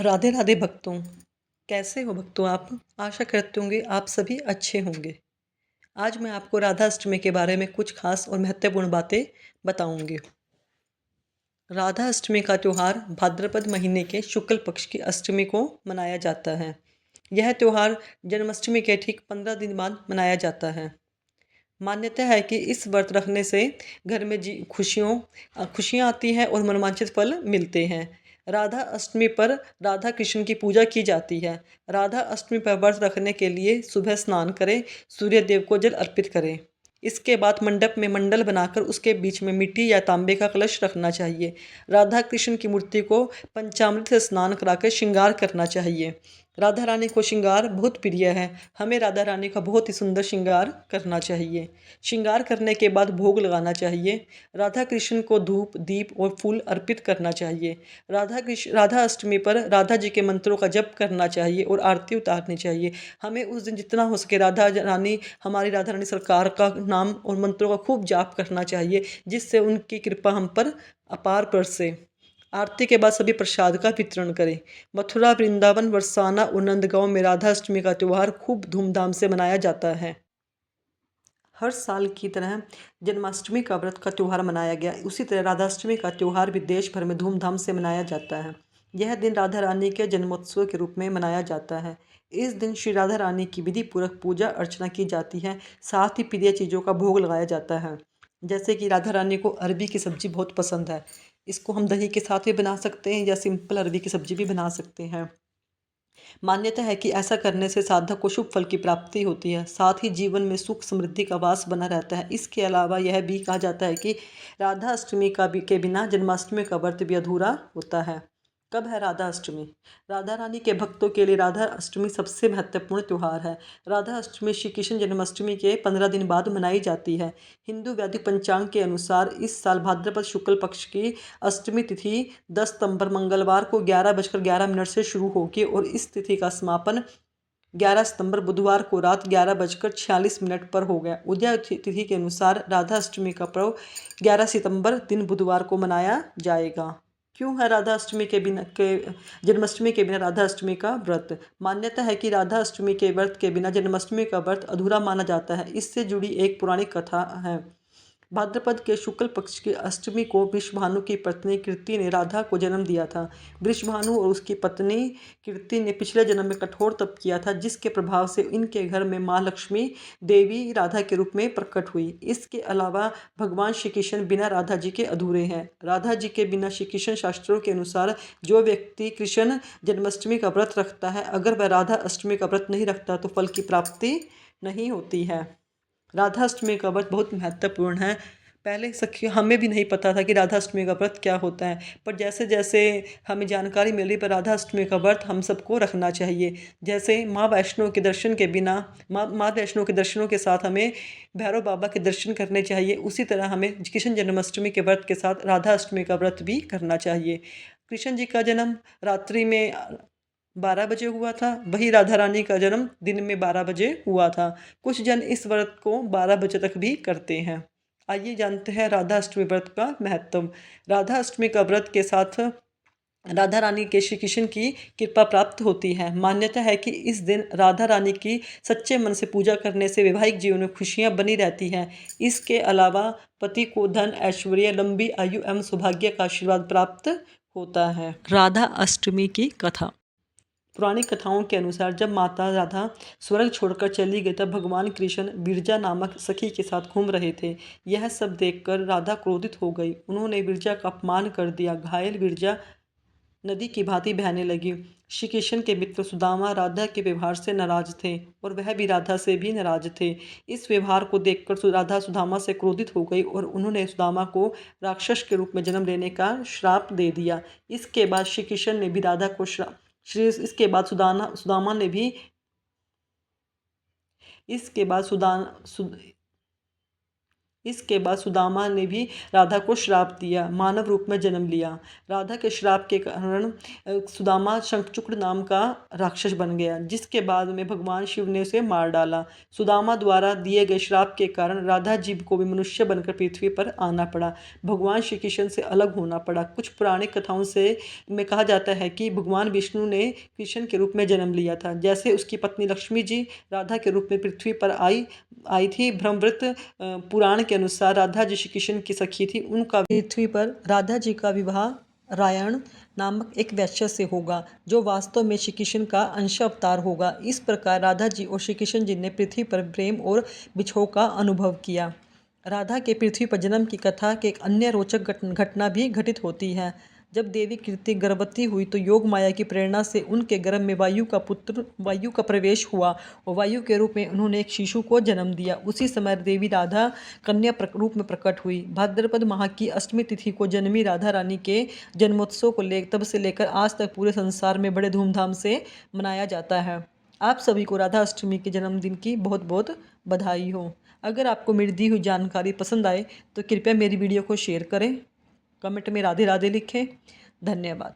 राधे राधे भक्तों। कैसे हो भक्तों आप? आशा करते होंगे आप सभी अच्छे होंगे। आज मैं आपको राधा अष्टमी के बारे में कुछ खास और महत्वपूर्ण बातें बताऊंगी। राधा अष्टमी का त्यौहार भाद्रपद महीने के शुक्ल पक्ष की अष्टमी को मनाया जाता है। यह त्यौहार जन्माष्टमी के ठीक 15 दिन बाद मनाया जाता है। मान्यता है कि इस व्रत रखने से घर में जी खुशियाँ आती हैं और मनोवांछित फल मिलते हैं। राधा अष्टमी पर राधा कृष्ण की पूजा की जाती है। राधा अष्टमी पर व्रत रखने के लिए सुबह स्नान करें, सूर्य देव को जल अर्पित करें। इसके बाद मंडप में मंडल बनाकर उसके बीच में मिट्टी या तांबे का कलश रखना चाहिए। राधा कृष्ण की मूर्ति को पंचामृत से स्नान कराकर श्रृंगार करना चाहिए। राधा रानी को श्रृंगार बहुत प्रिय है। हमें राधा रानी का बहुत ही सुंदर श्रृंगार करना चाहिए। श्रृंगार करने के बाद भोग लगाना चाहिए। राधा कृष्ण को धूप, दीप और फूल अर्पित करना चाहिए। राधा अष्टमी पर राधा जी के मंत्रों का जप करना चाहिए और आरती उतारनी चाहिए। हमें उस दिन जितना हो सके हमारी राधा रानी सरकार का नाम और मंत्रों का खूब जाप करना चाहिए, जिससे उनकी कृपा हम पर अपार बरसे। आरती के बाद सभी प्रसाद का वितरण करें। मथुरा, वृंदावन, बरसाना और नंदगांव में राधा अष्टमी का त्यौहार खूब धूमधाम से मनाया जाता है। हर साल की तरह जन्माष्टमी का व्रत का त्यौहार मनाया गया, उसी तरह राधाष्टमी का त्यौहार भी देश भर में धूमधाम से मनाया जाता है। यह दिन राधा रानी के जन्मोत्सव के रूप में मनाया जाता है। इस दिन श्री राधा रानी की विधि पूर्वक पूजा अर्चना की जाती है। साथ ही प्रिय चीज़ों का भोग लगाया जाता है। जैसे कि राधा रानी को अरबी की सब्जी बहुत पसंद है। इसको हम दही के साथ भी बना सकते हैं या सिंपल अरबी की सब्जी भी बना सकते हैं। मान्यता है कि ऐसा करने से साधक को शुभ फल की प्राप्ति होती है। साथ ही जीवन में सुख समृद्धि का वास बना रहता है। इसके अलावा यह भी कहा जाता है कि राधा अष्टमी के बिना जन्माष्टमी का व्रत भी अधूरा होता है। कब है राधा अष्टमी? राधा रानी के भक्तों के लिए राधा अष्टमी सबसे महत्वपूर्ण त्यौहार है। राधा अष्टमी श्री कृष्ण जन्माष्टमी के 15 दिन बाद मनाई जाती है। हिंदू वैदिक पंचांग के अनुसार इस साल भाद्रपद शुक्ल पक्ष की अष्टमी तिथि 10 सितंबर मंगलवार को 11:11 से शुरू होगी और इस तिथि का समापन 11 सितंबर बुधवार को रात 11:46 पर हो गया। उदय तिथि के अनुसार राधा अष्टमी का पर्व 11 सितंबर दिन बुधवार को मनाया जाएगा। क्यों है राधा अष्टमी के बिना के जन्माष्टमी के बिना राधा अष्टमी का व्रत? मान्यता है कि राधा अष्टमी के व्रत के बिना जन्माष्टमी का व्रत अधूरा माना जाता है। इससे जुड़ी एक पुरानी कथा है। भाद्रपद के शुक्ल पक्ष की अष्टमी को वृषभानु की पत्नी कीर्ति ने राधा को जन्म दिया था। वृषभानु और उसकी पत्नी कीर्ति ने पिछले जन्म में कठोर तप किया था, जिसके प्रभाव से इनके घर में माँ लक्ष्मी देवी राधा के रूप में प्रकट हुई। इसके अलावा भगवान श्री कृष्ण बिना राधा जी के अधूरे हैं। राधा जी के बिना श्री कृष्ण शास्त्रों के अनुसार जो व्यक्ति कृष्ण जन्माष्टमी का व्रत रखता है, अगर वह राधा अष्टमी का व्रत नहीं रखता तो फल की प्राप्ति नहीं होती है। राधा अष्टमी का व्रत बहुत महत्वपूर्ण है। पहले सखी हमें भी नहीं पता था कि राधा अष्टमी का व्रत क्या होता है, पर जैसे जैसे हमें जानकारी मिली पर राधा अष्टमी का व्रत हम सबको रखना चाहिए। जैसे माँ वैष्णो के दर्शन के बिना माँ वैष्णो के दर्शनों के साथ हमें भैरव बाबा के दर्शन करने चाहिए, उसी तरह हमें कृष्ण जन्माष्टमी के व्रत के साथ राधा अष्टमी का व्रत भी करना चाहिए। कृष्ण जी का जन्म रात्रि में 12 बजे हुआ था, वही राधा रानी का जन्म दिन में 12 बजे हुआ था। कुछ जन इस व्रत को 12 बजे तक भी करते हैं। आइए जानते हैं राधा अष्टमी व्रत का महत्व। राधा अष्टमी का व्रत के साथ राधा रानी के श्री कृष्ण की कृपा प्राप्त होती है। मान्यता है कि इस दिन राधा रानी की सच्चे मन से पूजा करने से वैवाहिक जीवन में खुशियां बनी रहती हैं। इसके अलावा पति को धन, ऐश्वर्य, लंबी आयु एवं सौभाग्य का आशीर्वाद प्राप्त होता है। राधा अष्टमी की कथा। पुरानी कथाओं के अनुसार जब माता राधा स्वर्ग छोड़कर चली गई तब भगवान कृष्ण विरजा नामक सखी के साथ घूम रहे थे। यह सब देखकर राधा क्रोधित हो गई। उन्होंने विरजा का अपमान कर दिया। घायल विरजा नदी की भांति बहने लगी। श्री कृष्ण के मित्र सुदामा राधा के व्यवहार से नाराज थे और वह भी राधा से भी नाराज थे। इस व्यवहार को देखकर राधा सुदामा से क्रोधित हो गई और उन्होंने सुदामा को राक्षस के रूप में जन्म लेने का श्राप दे दिया। इसके बाद श्री कृष्ण ने भी राधा को श्री इसके बाद सुदामा ने भी इसके बाद इसके बाद सुदामा ने भी राधा को श्राप दिया, मानव रूप में जन्म लिया। राधा के श्राप के कारण सुदामा शंखचूड़ नाम का राक्षस बन गया, जिसके बाद में भगवान शिव ने उसे मार डाला। सुदामा द्वारा दिए गए श्राप के कारण राधा जी को भी मनुष्य बनकर पृथ्वी पर आना पड़ा, भगवान श्री कृष्ण से अलग होना पड़ा। कुछ पुराने कथाओं से में कहा जाता है कि भगवान विष्णु ने कृष्ण के रूप में जन्म लिया था, जैसे उसकी पत्नी लक्ष्मी जी राधा के रूप में पृथ्वी पर आई थी। ब्रह्मवृत पुराण के अनुसार राधा जी श्री कृष्ण की सखी थी। उनका पृथ्वी पर राधा जी का विवाह रायण नामक एक वैश्य से होगा, जो वास्तव में श्री कृष्ण का अंश अवतार होगा। इस प्रकार राधा जी और श्री कृष्ण जी ने पृथ्वी पर प्रेम और बिछोह का अनुभव किया। राधा के पृथ्वी पर जन्म की कथा के एक अन्य रोचक घटना भी घटित होती है। जब देवी कीर्ति गर्भवती हुई तो योग माया की प्रेरणा से उनके गर्भ में वायु का प्रवेश हुआ और वायु के रूप में उन्होंने एक शिशु को जन्म दिया। उसी समय देवी राधा कन्या रूप में प्रकट हुई। भाद्रपद माह की अष्टमी तिथि को जन्मी राधा रानी के जन्मोत्सव को तब से लेकर आज तक पूरे संसार में बड़े धूमधाम से मनाया जाता है। आप सभी को राधा अष्टमी के जन्मदिन की बहुत बहुत बधाई हो। अगर आपको मेरी दी हुई जानकारी पसंद आए तो कृपया मेरी वीडियो को शेयर करें, कमेंट में राधे राधे लिखें। धन्यवाद।